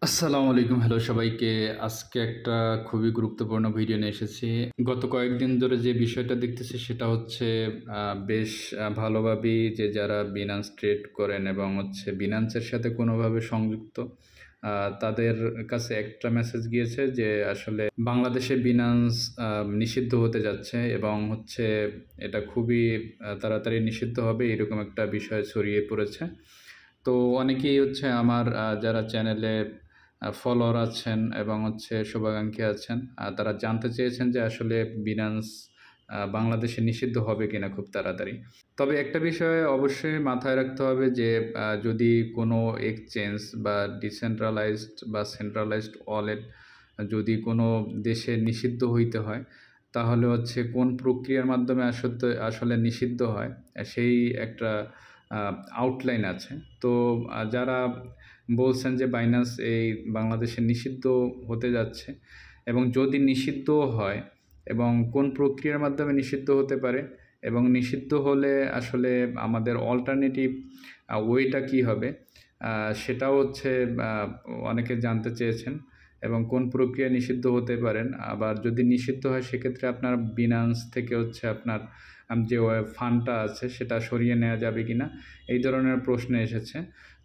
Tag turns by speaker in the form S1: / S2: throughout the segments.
S1: আসসালামু আলাইকুম। হ্যালো সবাইকে। আজকে একটা খুবই গুরুত্বপূর্ণ ভিডিও নিয়ে এসেছি। গত কয়েকদিন ধরে যে বিষয়টা দেখতেছি সেটা হচ্ছে বেশ ভালোভাবেই যে যারা Binance ট্রেড করেন এবং হচ্ছে Binance এর সাথে কোনোভাবে সংযুক্ত আ তাদের কাছে একটা মেসেজ গিয়েছে যে আসলে বাংলাদেশে Binance নিষিদ্ধ হতে যাচ্ছে এবং হচ্ছে এটা খুবই তাড়াতাড়ি নিষিদ্ধ হবে এরকম একটা বিষয় ছড়িয়ে পড়েছে। তো অনেকেই হচ্ছে আমার যারা চ্যানেলে ফলোয়ার আছেন এবং হচ্ছে শুভাকাঙ্ক্ষী আছেন, তারা জানতে চেয়েছেন যে আসলে Binance বাংলাদেশে নিষিদ্ধ হবে কিনা খুব তাড়াতাড়ি। তবে একটা বিষয় অবশ্যই মাথায় রাখতে হবে যে যদি কোনো এক্সচেঞ্জ বা ডিসেন্ট্রালাইজড বা সেন্ট্রালাইজড ওয়ালেট যদি কোনো দেশে নিষিদ্ধ হইতে হয়, তাহলে হচ্ছে কোন প্রক্রিয়ার মাধ্যমে আসলে নিষিদ্ধ হয়, সেই একটা আ আউটলাইন আছে। তো যারা বলছেন যে Binance এই বাংলাদেশে নিষিদ্ধ হতে যাচ্ছে এবং যদি নিষিদ্ধও হয় এবং কোন প্রক্রিয়ার মাধ্যমে নিষিদ্ধ হতে পারে এবং নিষিদ্ধ হলে আসলে আমাদের অল্টারনেটিভ ওয়েটা কী হবে? আ সেটাও হচ্ছে আ অনেকে জানতে চেয়েছেন এবং কোন প্রক্রিয়ায় নিষিদ্ধ হতে পারেন। আবার যদি নিষিদ্ধ হয় সেক্ষেত্রে আপনার Binance থেকে হচ্ছে আপনার যে ফান্ডটা আছে সেটা সরিয়ে নেয়া যাবে কিনা? এই ধরনের প্রশ্ন এসেছে।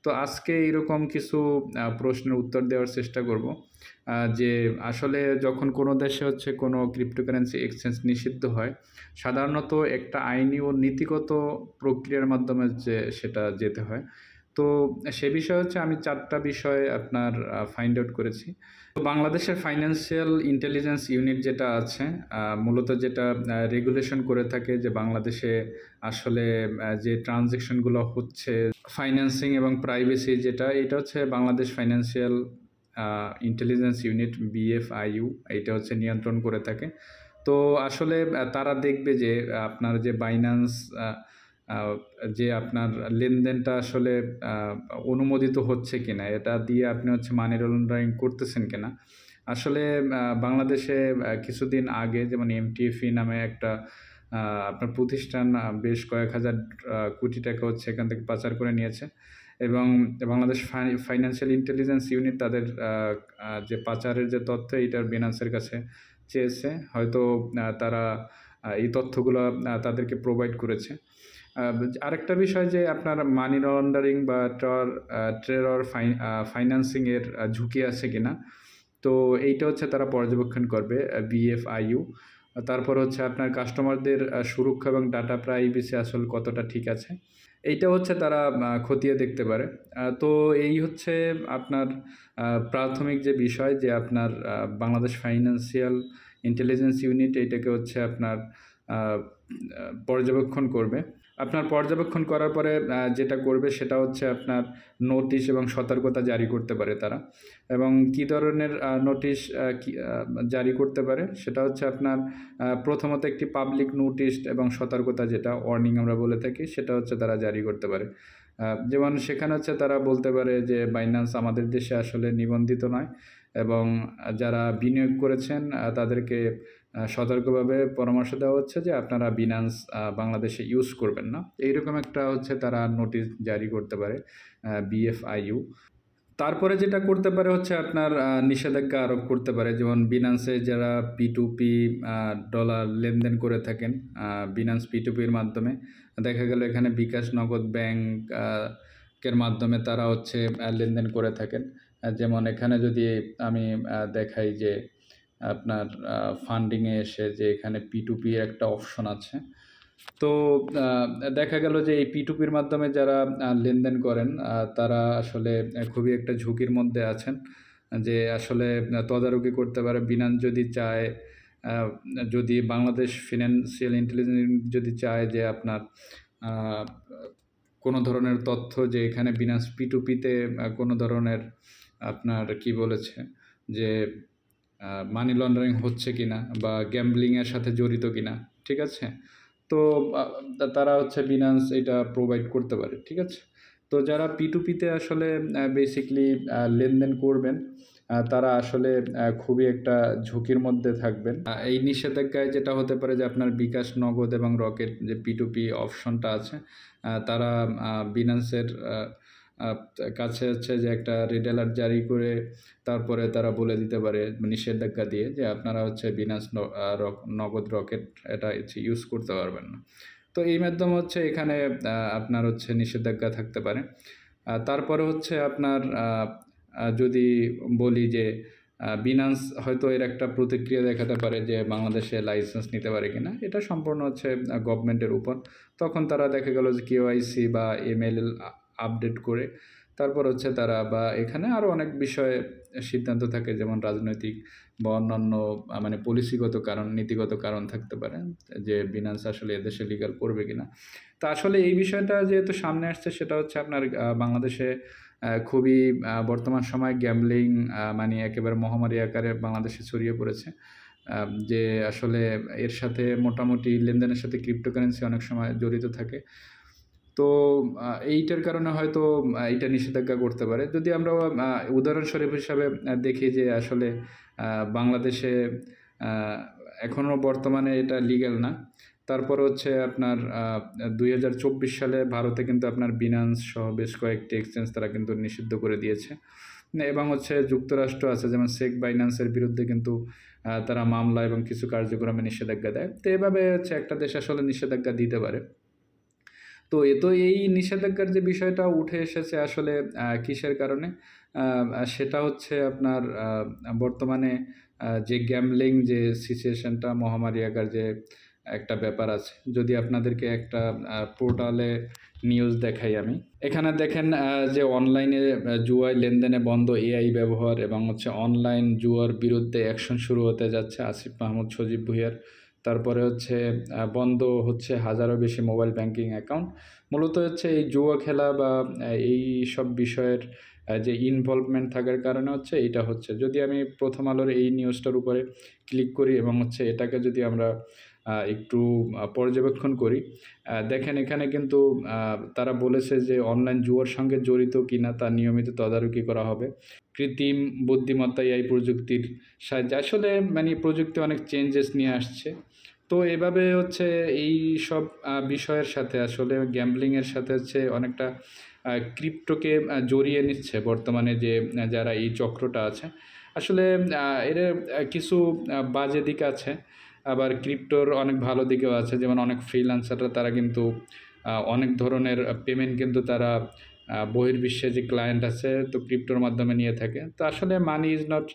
S1: তো আজকে এইরকম কিছু প্রশ্নের উত্তর দেওয়ার চেষ্টা করব। যে আসলে যখন কোনো দেশে হচ্ছে কোনো ক্রিপ্টোকারেন্সি এক্সচেঞ্জ নিষিদ্ধ হয়, সাধারণত একটা আইনি ও নীতিগত প্রক্রিয়ার মাধ্যমে যে সেটা যেতে হয়। তো সে বিষয়ে হচ্ছে আমি ৪ টা বিষয় আপনার ফাইন্ড আউট করেছি। তো বাংলাদেশের ফাইন্যান্সিয়াল ইন্টেলিজেন্স ইউনিট যেটা আছে, মূলত যেটা রেগুলেশন করে থাকে যে বাংলাদেশে আসলে যে ট্রান্সেকশনগুলো হচ্ছে ফাইন্যান্সিং এবং প্রাইভেসি যেটা, এটা হচ্ছে বাংলাদেশ ফাইন্যান্সিয়াল আ ইন্টেলিজেন্স ইউনিট BFIU এইটা হচ্ছে নিয়ন্ত্রণ করে থাকে। তো আসলে তারা দেখবে যে আপনার যে Binance আ আ যে আপনার লেনদেনটা আসলে আ অনুমোদিত হচ্ছে কিনা, এটা দিয়ে আপনি হচ্ছে মানি লন্ডারিং করতেছেন কিনা। আসলে বাংলাদেশে কিছুদিন আগে যেমন MTFE নামে একটা আ আপনার প্রতিষ্ঠান বেশ কয়েক হাজার কোটি টাকা হচ্ছে এখান থেকে পাচার করে নিয়েছে এবং বাংলাদেশ ফাইন্যান্সিয়াল ইন্টেলিজেন্স ইউনিট তাদের যে পাচারের যে তথ্য এইটার Binance এর কাছে চেয়েছে। হয়তো তারা এই তথ্যগুলা তাদেরকে প্রোভাইড করেছে। আ আরেকটা বিষয় যে আপনার মানি লন্ডারিং বা ট্রেডর ফাইন্যান্সিং এর ঝুঁকি আছে কিনা? তো এইটা হচ্ছে তারা পর্যবেক্ষণ করবে BFIU। তারপর হচ্ছে আপনার কাস্টমারদের সুরক্ষা এবং ডাটা প্রাইভেসি আসলে কতটা ঠিক আছে। এইটা হচ্ছে তারা খতিয়ে দেখতে পারে। তো এই হচ্ছে আপনার প্রাথমিক যে বিষয় যে আপনার বাংলাদেশ ফাইন্যান্সিয়াল ইন্টেলিজেন্স ইউনিট এইটাকে হচ্ছে আপনার আ আ পর্যবেক্ষণ করবে। আপনার পর্যবেক্ষণ করার পরে যেটা করবে সেটা হচ্ছে আপনার নোটিশ এবং সতর্কতা জারি করতে পারে তারা। এবং কী ধরনের নোটিশ জারি করতে পারে সেটা হচ্ছে আপনার প্রথমত একটি পাবলিক নোটিশ এবং সতর্কতা যেটা ওয়ার্নিং আমরা বলে থাকি সেটা হচ্ছে তারা জারি করতে পারে। যেমন সেখানে হচ্ছে তারা বলতে পারে যে Binance আমাদের দেশে আসলে নিবন্ধিত নয় এবং যারা বিনিয়োগ করেছেন তাদেরকে সতর্কভাবে পরামর্শ দেওয়া হচ্ছে যে আপনারা Binance বাংলাদেশে ইউজ করবেন না। এইরকম একটা হচ্ছে তারা নোটিশ জারি করতে পারে BFIU। তারপরে যেটা করতে পারে হচ্ছে আপনার নিষেধাজ্ঞা আরোপ করতে পারে। যেমন Binance এ যারা P2P আ ডলার লেনদেন করে থাকেন, Binance P2P এর মাধ্যমে। দেখা গেল এখানে বিকাশ নগদ ব্যাংক এর মাধ্যমে তারা হচ্ছে লেনদেন করে থাকেন। যেমন এখানে যদি আমি দেখাই যে আপনার ফান্ডিং এ এসে যে এখানে P2P এর একটা অপশন আছে। তো আ দেখা গেল যে এই P2P র মাধ্যমে যারা লেনদেন করেন তারা আসলে খুবই একটা ঝুঁকির মধ্যে আছেন। যে আসলে তদারকি করতে পারে Binance যদি চায়, আ যদি বাংলাদেশ ফিন্যান্সিয়াল ইন্টেলিজেন্স যদি চায় যে আপনার আ কোনো ধরনের তথ্য যে এখানে Binance P2P তে কোনো ধরনের আপনার কি বলেছে যে মানি লন্ডারিং হচ্ছে কিনা বা গ্যাম্বলিং এর সাথে জড়িত কিনা, ঠিক আছে? তো আ তারা হচ্ছে Binance এটা প্রোভাইড করতে পারে, ঠিক আছে? তো যারা P2P তে আসলে বেসিক্যালি লেনদেন করবেন, তারা আসলে খুবই একটা ঝুঁকির মধ্যে থাকবেন। এই নিষেধাজ্ঞায় যেটা হতে পারে যে আপনার বিকাশ নগদ এবং রকেট যে P2P অপশনটা আছে, তারা Binance এর কাছে হচ্ছে যে একটা রেড অ্যালার্ট জারি করে তারপরে তারা বলে দিতে পারে নিষেধাজ্ঞা দিয়ে যে আপনারা হচ্ছে বিনান্স নগদ রকেট এটা হচ্ছে ইউজ করতে পারবেন না। তো এই মাধ্যমে হচ্ছে এখানে আপনার হচ্ছে নিষেধাজ্ঞা থাকতে পারে। তারপরে হচ্ছে আপনার যদি বলি যে বিনান্স হয়তো এর একটা প্রতিক্রিয়া দেখাতে পারে যে বাংলাদেশে লাইসেন্স নিতে পারে কিনা, এটা সম্পূর্ণ হচ্ছে গভর্নমেন্টের উপর। তখন তারা দেখা গেল যে কেওয়াইসি বা ইমেল আপডেট করে তারপর হচ্ছে তারা বা এখানে আরও অনেক বিষয়ে সিদ্ধান্ত থাকে, যেমন রাজনৈতিক বা অন্যান্য মানে পলিসিগত কারণ, নীতিগত কারণ থাকতে পারে যে বিনান্স আসলে এদেশে লিগাল করবে কিনা। তা আসলে এই বিষয়টা যেহেতু সামনে আসছে, সেটা হচ্ছে আপনার বাংলাদেশে খুবই বর্তমান সময় গ্যাম্বলিং মানে একেবারে মহামারী আকারে বাংলাদেশে ছড়িয়ে পড়েছে। যে আসলে এর সাথে মোটামুটি লেনদেনের সাথে ক্রিপ্টোকারেন্সি অনেক সময় জড়িত থাকে। তো এইটার কারণে হয়তো এইটা নিষেধাজ্ঞা করতে পারে। যদি আমরা উদাহরণস্বরূপ হিসাবে দেখি যে আসলে বাংলাদেশে আ এখনও বর্তমানে এটা লিগ্যাল না। তারপরে হচ্ছে আপনার ২০২৪ সালে ভারতে কিন্তু আপনার বিনান্স সহ বেশ কয়েকটি এক্সচেঞ্জ তারা কিন্তু নিষিদ্ধ করে দিয়েছে। এবং হচ্ছে যুক্তরাষ্ট্র আছে, যেমন সেক বাইন্যান্সের বিরুদ্ধে কিন্তু তারা মামলা এবং কিছু কার্যক্রমে নিষেধাজ্ঞা দেয়। তো এভাবে হচ্ছে একটা দেশ আসলে নিষেধাজ্ঞা দিতে পারে। তো এই নিষেধাজ্ঞার যে বিষয়টা উঠে এসেছে আসলে কিসের কারণে? সেটা হচ্ছে আপনার বর্তমানে যে গ্যাম্বলিং যে সিচুয়েশনটা, মহামারী আকার যে একটা ব্যাপার আছে। যদি আপনাদেরকে একটা পোর্টালে নিউজ দেখাই আমি। এখানে দেখেন যে অনলাইনে জুয়ায় লেনদেনে বন্ধ এআই ব্যবহার এবং হচ্ছে অনলাইন জুয়ার বিরুদ্ধে অ্যাকশন শুরু হতে যাচ্ছে আসিফ মাহমুদ সজীব ভুঁইয়ার। তারপরে হচ্ছে বন্ধ হচ্ছে হাজারও বেশি মোবাইল ব্যাংকিং অ্যাকাউন্ট। মূলত হচ্ছে এই জুয়া খেলা বা এই সব বিষয়ের যে ইনভলভমেন্ট থাকার কারণে হচ্ছে এইটা হচ্ছে। যদি আমি প্রথম আলোর এই নিউজটার উপরে ক্লিক করি এবং হচ্ছে এটাকে যদি আমরা একটু পর্যবেক্ষণ করি, দেখেন এখানে কিন্তু তারা বলেছে যে অনলাইন জুয়ার সঙ্গে জড়িত কিনা তা নিয়মিত তদারকি করা হবে। কৃত্রিম বুদ্ধিমত্তা এআই প্রযুক্তির সাহায্যে আসলে মানে প্রযুক্তি অনেক চেঞ্জেস নিয়ে আসছে। তো এভাবে হচ্ছে এই সব বিষয়ের সাথে আসলে গ্যাম্বলিংয়ের সাথে হচ্ছে অনেকটা ক্রিপ্টোকে জড়িয়ে নিচ্ছে বর্তমানে যে যারা এই চক্রটা আছে। আসলে এর কিছু বাজে দিক আছে, আবার ক্রিপ্টোর অনেক ভালো দিকও আছে। যেমন অনেক ফ্রিল্যান্সাররা তারা কিন্তু অনেক ধরনের পেমেন্ট কিন্তু তারা বহির্বিশ্বে যে ক্লায়েন্ট আছে তো ক্রিপ্টোর মাধ্যমে নিয়ে থাকে। তো আসলে মানি ইজ নট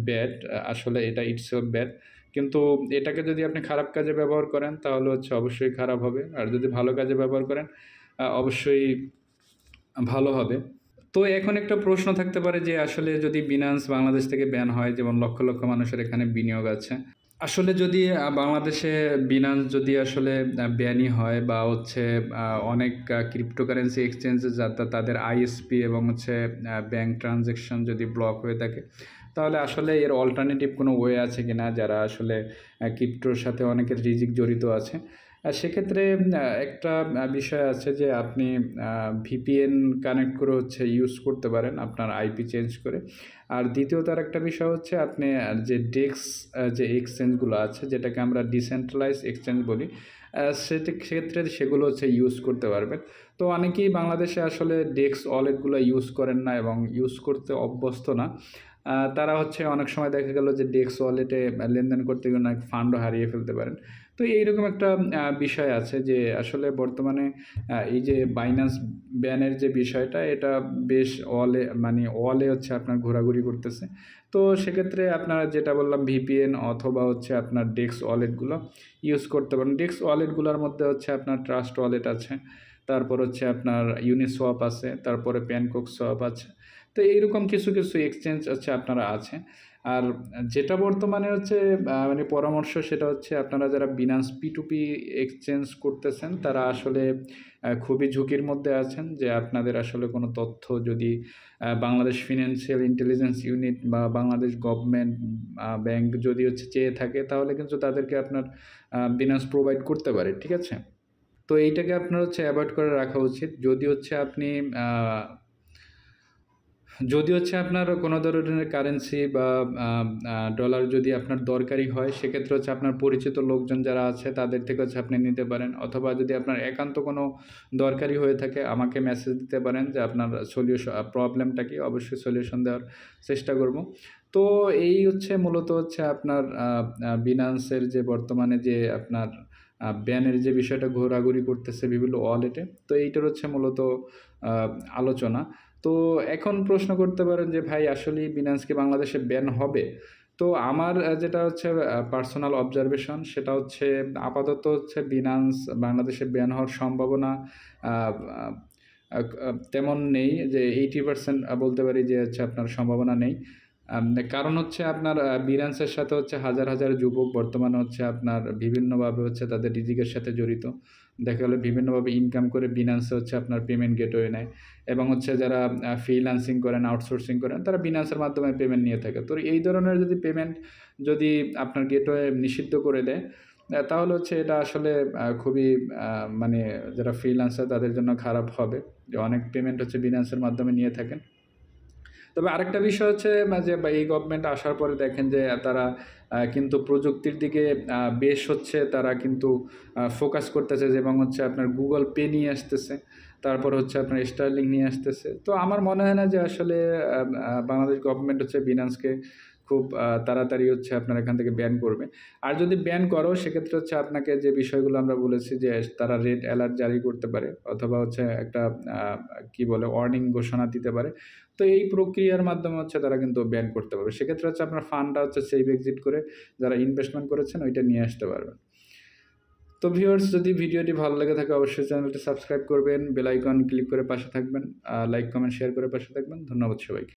S1: ব্যাড, আসলে এটা ইটসেলফ ব্যাড। কিন্তু এটাকে যদি আপনি খারাপ কাজে ব্যবহার করেন তাহলে হচ্ছে অবশ্যই খারাপ হবে। আর যদি ভালো কাজে ব্যবহার করেন অবশ্যই ভালো হবে। তো এখন একটা প্রশ্ন থাকতে পারে যে আসলে যদি বিনান্স বাংলাদেশ থেকে ব্যান হয়, যেমন লক্ষ, লক্ষ মানুষের এখানে বিনিয়োগ আছে। আসলে যদি বাংলাদেশে বিনান্স যদি আসলে ব্যানই হয় বা হচ্ছে অনেক ক্রিপ্টোকারেন্সি এক্সচেঞ্জে তাদের আইএসপি এবং হচ্ছে ব্যাংক ট্রানজ্যাকশন যদি ব্লক হয়ে থাকে, তাহলে আসলে এর অল্টারনেটিভ কোনো ওয়ে আছে কিনা, যারা আসলে ক্রিপ্টোর সাথে অনেকের রিজিক জড়িত আছে। সেক্ষেত্রে একটা বিষয় আছে যে আপনি ভিপিএন কানেক্ট করে হচ্ছে ইউজ করতে পারেন আপনার আইপি চেঞ্জ করে। আর দ্বিতীয়ত আরেকটা বিষয় হচ্ছে আপনি যে ডেক্স যে এক্সচেঞ্জগুলো আছে, যেটাকে আমরা ডিসেন্ট্রালাইজ এক্সচেঞ্জ বলি, সেক্ষেত্রে সেগুলো হচ্ছে ইউজ করতে পারবেন। তো অনেকেই বাংলাদেশে আসলে ডেক্স ওয়ালেটগুলো ইউজ করেন না এবং ইউজ করতে অভ্যস্ত না। তারা হচ্ছে অনেক সময় দেখা গেল যে ডেক্স ওয়ালেটে লেনদেন করতে গিয়ে অনেক ফান্ডও হারিয়ে ফেলতে পারেন। তো এইরকম একটা বিষয় আছে যে আসলে বর্তমানে এই যে বাইন্যান্স ব্যানের যে বিষয়টা, এটা বেশ ওয়ালে হচ্ছে আপনার ঘোরাঘুরি করতেছে। তো সেক্ষেত্রে আপনারা যেটা বললাম ভিপিএন অথবা হচ্ছে আপনার ডেক্স ওয়ালেটগুলো ইউজ করতে পারেন। ডেক্স ওয়ালেটগুলোর মধ্যে হচ্ছে আপনার ট্রাস্ট ওয়ালেট আছে, তারপর হচ্ছে আপনার ইউনিসোয়াপ আছে, তারপরে প্যানকক সোয়াপ আছে। তো এইরকম কিছু, কিছু এক্সচেঞ্জ হচ্ছে আপনারা আছে। আর যেটা বর্তমানে হচ্ছে মানে পরামর্শ, সেটা হচ্ছে আপনারা যারা বিনান্স P2P এক্সচেঞ্জ করতেছেন তারা আসলে খুবই ঝুঁকির মধ্যে আছেন যে আপনাদের আসলে কোনো তথ্য যদি বাংলাদেশ ফিনান্সিয়াল ইন্টেলিজেন্স ইউনিট বা বাংলাদেশ গভর্নমেন্ট ব্যাংক যদি হচ্ছে চেয়ে থাকে, তাহলে কিন্তু তাদেরকে আপনার বিনান্স প্রোভাইড করতে পারে। ঠিক আছে? তো এইটাকে আপনার হচ্ছে অ্যাভয়েড করে রাখা উচিত। যদি হচ্ছে আপনি যদি হচ্ছে আপনার কোনো ধরনের কারেন্সি বা ডলার যদি আপনার দরকারি হয়, সেক্ষেত্রে হচ্ছে আপনার পরিচিত লোকজন যারা আছে তাদের থেকে হচ্ছে আপনি নিতে পারেন। অথবা যদি আপনার একান্ত কোনো দরকারি হয়ে থাকে, আমাকে মেসেজ দিতে পারেন যে আপনার প্রবলেমটা কি? অবশ্যই সলিউশন দেওয়ার চেষ্টা করব। তো এই হচ্ছে মূলত হচ্ছে আপনার Binance-এর যে বর্তমানে যে আপনার ব্যানের যে বিষয়টা ঘোরাঘুরি করতেছে বিভিন্ন ওয়ালেটে। তো এইটার হচ্ছে মূলত আ আলোচনা। তো এখন প্রশ্ন করতে পারেন যে, "ভাই আসলেই Binance কি বাংলাদেশে ব্যান হবে?" তো আমার যেটা হচ্ছে পার্সোনাল অবজারভেশন সেটা হচ্ছে আপাতত হচ্ছে Binance বাংলাদেশে ব্যান হওয়ার সম্ভাবনা আ আ আক আ তেমন নেই, যে 80% বলতে পারি যে হচ্ছে আপনার সম্ভাবনা নেই। কারণ হচ্ছে আপনার Binance-এর সাথে হচ্ছে হাজার, হাজার যুবক বর্তমানে হচ্ছে আপনার বিভিন্নভাবে হচ্ছে তাদের রিজিকের সাথে জড়িত। দেখা গেল বিভিন্নভাবে ইনকাম করে Binance-এ হচ্ছে আপনার পেমেন্ট গেটওয়ে নেয় এবং হচ্ছে যারা ফ্রিল্যান্সিং করেন, আউটসোর্সিং করেন, তারা Binance-এর মাধ্যমে পেমেন্ট নিয়ে থাকে। তো এই ধরনের যদি পেমেন্ট যদি আপনার গেটওয়ে নিষিদ্ধ করে দেয়, তাহলে হচ্ছে এটা আসলে খুবই আ মানে যারা ফ্রিল্যান্সার তাদের জন্য খারাপ হবে। যে অনেক পেমেন্ট হচ্ছে Binance-এর মাধ্যমে নিয়ে থাকেন। তবে আরেকটা বিষয় হচ্ছে যে বা এই গভর্নমেন্ট আসার পরে দেখেন যে তারা কিন্তু প্রযুক্তির দিকে বেশ হচ্ছে তারা কিন্তু ফোকাস করতেছে, এবং হচ্ছে আপনার Google Pay নিয়ে আসতেছে। তারপর হচ্ছে আপনার Starlink নিয়ে আসতেছে। তো আমার মনে হয় না যে আসলে বাংলাদেশ গভর্নমেন্ট হচ্ছে Binance-কে খুব তাড়াতাড়ি হচ্ছে আপনার এখান থেকে ব্যান করবে। আর যদি ব্যান করো, সেক্ষেত্রে হচ্ছে আপনাকে যে বিষয়গুলো আমরা বলেছি যে তারা রেড অ্যালার্ট জারি করতে পারে, অথবা হচ্ছে একটা আ কি বলে ওয়ার্নিং ঘোষণা দিতে পারে। তো এই প্রক্রিয়ার মাধ্যমে হচ্ছে তারা কিন্তু ব্যান করতে পারবে। সেক্ষেত্রে হচ্ছে আপনার ফান্ডটা হচ্ছে সেভ এক্সিট করে যারা ইনভেস্টমেন্ট করেছেন ওইটা নিয়ে আসতে পারবেন। তো ভিউয়ার্স, যদি ভিডিওটি ভালো লেগে থাকে অবশ্যই চ্যানেলটি সাবস্ক্রাইব করবেন, বেল আইকন ক্লিক করে পাশে থাকবেন। লাইক, কমেন্ট, শেয়ার করে পাশে থাকবেন। ধন্যবাদ সবাইকে।